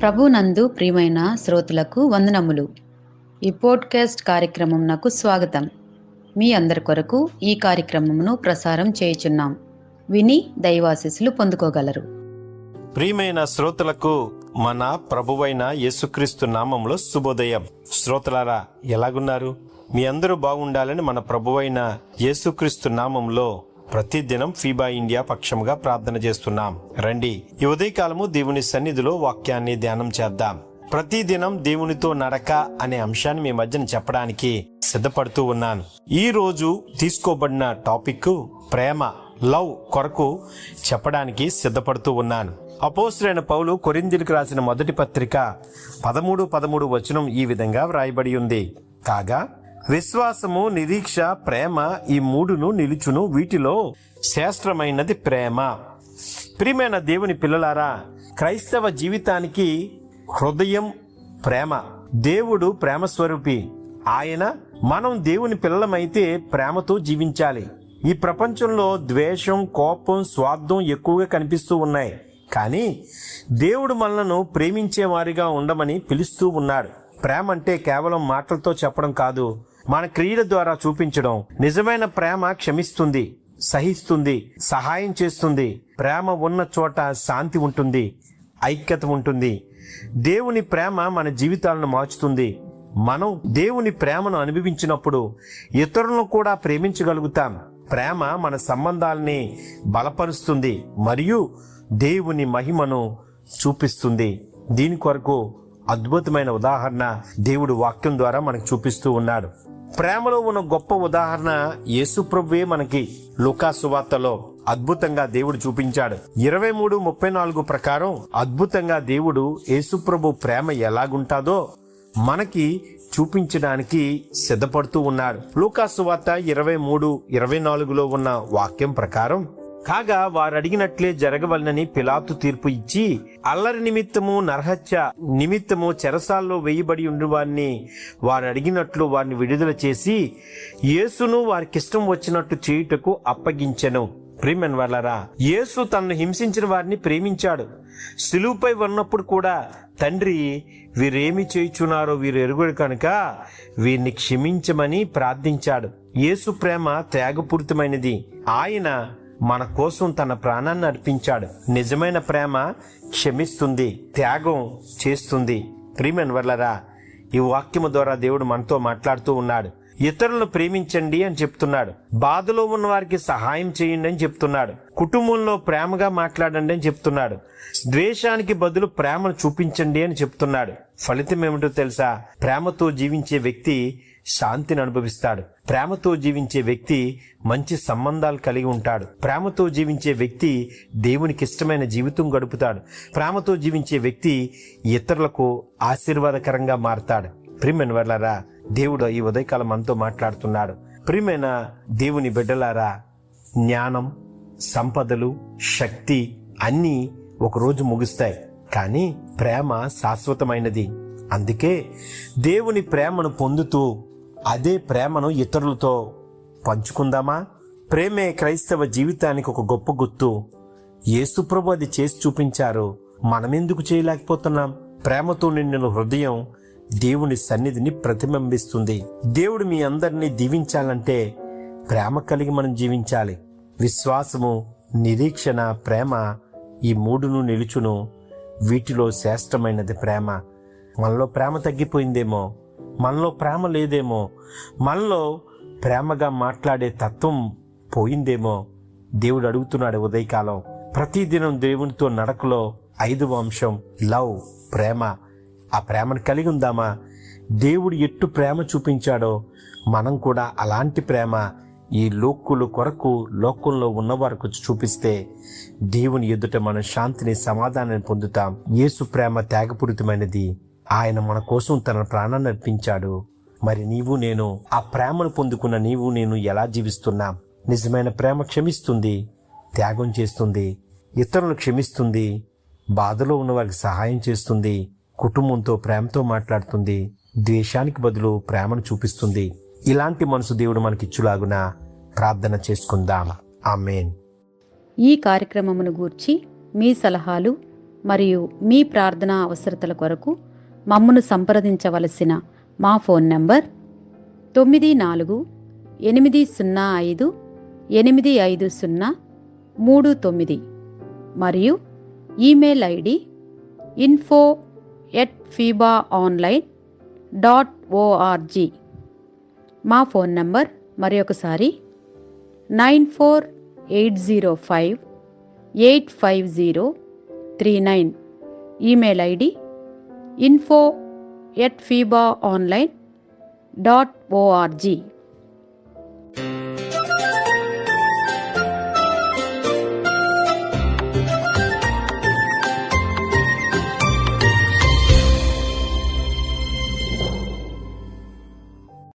ప్రభునందు ప్రియమైన శ్రోతలకు వందనములు. ఈ పోడ్కాస్ట్ కార్యక్రమం నాకు స్వాగతం. మీ అందరి కొరకు ఈ కార్యక్రమమును ప్రసారం చేయుచున్నాం. విని దైవాశీస్సులు పొందుకోగలరు. ప్రియమైన శ్రోతలకు మన ప్రభువైన యేసుక్రీస్తు నామములో శుభోదయం. శ్రోతలారా, ఎలాగున్నారు? మీ అందరూ బాగుండాలని మన ప్రభువైన యేసుక్రీస్తు నామంలో ప్రతిదినం ఫీబా ఇండియా పక్షముగా ప్రార్థన చేస్తున్నాం. రండి, ఈ ఉదయకాలము దేవుని సన్నిధిలో వాక్యాన్ని ధ్యానం చేద్దాం. ప్రతిదినం దేవునితో నడక అనే అంశాన్ని మీ మధ్యన చెప్పడానికి సిద్ధపడుతూ ఉన్నాను. ఈ రోజు తీసుకోబడిన టాపిక్ ప్రేమ, లవ్ కొరకు చెప్పడానికి సిద్ధపడుతూ ఉన్నాను. అపోస్తలుడైన పౌలు కొరింథీయులకు రాసిన మొదటి పత్రిక 13 వచనం ఈ విధంగా వ్రాయబడి ఉంది. కాగా విశ్వాసము, నిరీక్ష, ప్రేమ ఈ మూడును నిలుచును, వీటిలో శ్రేష్టమైనది ప్రేమ. ప్రియమైన దేవుని పిల్లలారా, క్రైస్తవ జీవితానికి హృదయం ప్రేమ. దేవుడు ప్రేమ స్వరూపి. మనం దేవుని పిల్లలమైతే ప్రేమతో జీవించాలి. ఈ ప్రపంచంలో ద్వేషం, కోపం, స్వార్థం ఎక్కువగా కనిపిస్తూ ఉన్నాయి. కానీ దేవుడు మనలను ప్రేమించే వారిగా ఉండమని పిలుస్తూ ఉన్నాడు. ప్రేమ అంటే కేవలం మాటలతో చెప్పడం కాదు, మన క్రియల ద్వారా చూపించడం. నిజమైన ప్రేమ క్షమిస్తుంది, సహిస్తుంది, సహాయం చేస్తుంది. ప్రేమ ఉన్న చోట శాంతి ఉంటుంది, ఐక్యత ఉంటుంది. దేవుని ప్రేమ మన జీవితాలను మార్చుతుంది. మనం దేవుని ప్రేమను అనుభవించినప్పుడు ఇతరులను కూడా ప్రేమించగలుగుతాం. ప్రేమ మన సంబంధాలని బలపరుస్తుంది మరియు దేవుని మహిమను చూపిస్తుంది. దీని కొరకు అద్భుతమైన ఉదాహరణ దేవుడు వాక్యం ద్వారా మనకు చూపిస్తూ ఉన్నాడు. ప్రేమలో ఉన్న గొప్ప ఉదాహరణ యేసు ప్రభువే మనకి లూకా సువార్తలో అద్భుతంగా దేవుడు చూపించాడు. 23:34 ప్రకారం అద్భుతంగా దేవుడు యేసు ప్రభు ప్రేమ ఎలాగుంటాదో మనకి చూపించడానికి సిద్ధపడుతూ ఉన్నాడు. లూకా సువార్త 23:24 ఉన్న వాక్యం ప్రకారం, కాగా వారు అడిగినట్లే జరగవలనని పిలాతు తీర్పు ఇచ్చి, అల్లరి నిమిత్తము, నరహత్య నిమిత్తము చెరసాల్లో వేయబడి ఉండి వారు అడిగినట్లు వారిని విడుదల చేసి యేసును వారికిష్టం వచ్చినట్టు చేయుటకు అప్పగించెను. ప్రియమైన వాళ్ళారా, యేసు తనను హింసించిన వారిని ప్రేమించాడు. సిలువపై ఉన్నప్పుడు కూడా తండ్రి, వీరేమి చేయుచున్నారో వీరు ఎరుగుడు కనుక వీరిని క్షమించమని ప్రార్థించాడు. యేసు ప్రేమ త్యాగపూరితమైనది. ఆయన మన కోసం తన ప్రాణాన్ని అర్పించాడు. నిజమైన ప్రేమ క్షమిస్తుంది, త్యాగం చేస్తుంది. ప్రియమైన వర్లరా, ఈ వాక్యము ద్వారా దేవుడు మనతో మాట్లాడుతూ ఉన్నాడు. ఇతరులను ప్రేమించండి అని చెప్తున్నాడు. బాధలో ఉన్న వారికి సహాయం చేయండి అని చెప్తున్నాడు. కుటుంబంలో ప్రేమగా మాట్లాడండి అని చెప్తున్నాడు. ద్వేషానికి బదులు ప్రేమను చూపించండి అని చెప్తున్నాడు. ఫలితం ఏమిటో తెలుసా? ప్రేమతో జీవించే వ్యక్తి శాంతిని అనుభవిస్తాడు. ప్రేమతో జీవించే వ్యక్తి మంచి సంబంధాలు కలిగి ఉంటాడు. ప్రేమతో జీవించే వ్యక్తి దేవునికి ఇష్టమైన జీవితం గడుపుతాడు. ప్రేమతో జీవించే వ్యక్తి ఇతరులకు ఆశీర్వాదకరంగా మారతాడు. ప్రియమైన వాళ్ళారా, దేవుడు ఈ ఉదయకాలం మనతో మాట్లాడుతున్నాడు. ప్రియమైన దేవుని బిడ్డలారా, జ్ఞానం, సంపదలు, శక్తి అన్నీ ఒకరోజు ముగుస్తాయి. కానీ ప్రేమ శాశ్వతమైనది. అందుకే దేవుని ప్రేమను పొందుతూ అదే ప్రేమను ఇతరులతో పంచుకుందామా? ప్రేమే క్రైస్తవ జీవితానికి ఒక గొప్ప గుర్తు. యేసు ప్రభు అది చేసి చూపించారు. మనమెందుకు చేయలేకపోతున్నాం? ప్రేమతో నిండిన హృదయం దేవుని సన్నిధిని ప్రతిబింబిస్తుంది. దేవుడు మీ అందరినీ దీవించాలంటే ప్రేమ కలిగి మనం జీవించాలి. విశ్వాసము, నిరీక్షణ, ప్రేమ ఈ మూడును నిలుచును, వీటిలో శ్రేష్టమైనది ప్రేమ. మనలో ప్రేమ తగ్గిపోయిందేమో, మనలో ప్రేమ లేదేమో, మనలో ప్రేమగా మాట్లాడే తత్వం పోయిందేమో. దేవుడు అడుగుతున్నాడు ఉదయకాలం. ప్రతిదినం దేవునితో నడకలో 5వ అంశం లవ్, ప్రేమ. ఆ ప్రేమను కలిగి ఉందామా? దేవుడు ఎట్టు ప్రేమ చూపించాడో మనం కూడా అలాంటి ప్రేమ ఈ లోకంలో ఉన్న వరకు చూపిస్తే దేవుని ఎదుట మనం శాంతిని, సమాధానాన్ని పొందుతాం. యేసు ప్రేమ త్యాగపూరితమైనది. ఆయన మన కోసం తన ప్రాణాన్ని అర్పించాడు. మరి నీవు నేను, ఆ ప్రేమను పొందుకున్న నీవు నేను ఎలా జీవిస్తున్నాం? నిజమైన ప్రేమ క్షమిస్తుంది, త్యాగం చేస్తుంది, ఇతరులను క్షమిస్తుంది, బాధలో ఉన్న వారికి సహాయం చేస్తుంది, కుటుంబంతో ప్రేమతో మాట్లాడుతుంది, ద్వేషానికి బదులు ప్రేమను చూపిస్తుంది. ఇలాంటి మనసు దేవుడు మనకిచ్చులాగున ప్రార్థన చేసుకుందాం. ఆమేన్. ఈ కార్యక్రమమును గూర్చి మీ సలహాలు మరియు మీ ప్రార్థనా అవసరతల కొరకు మమ్మను సంప్రదించవలసిన మా ఫోన్ నంబర్ 9485508539 మరియు ఈమెయిల్ ఐడి info@fibaonline.org. మా ఫోన్ నంబర్ మరొకసారి 9480585039. Email ID info@fibaonline.org.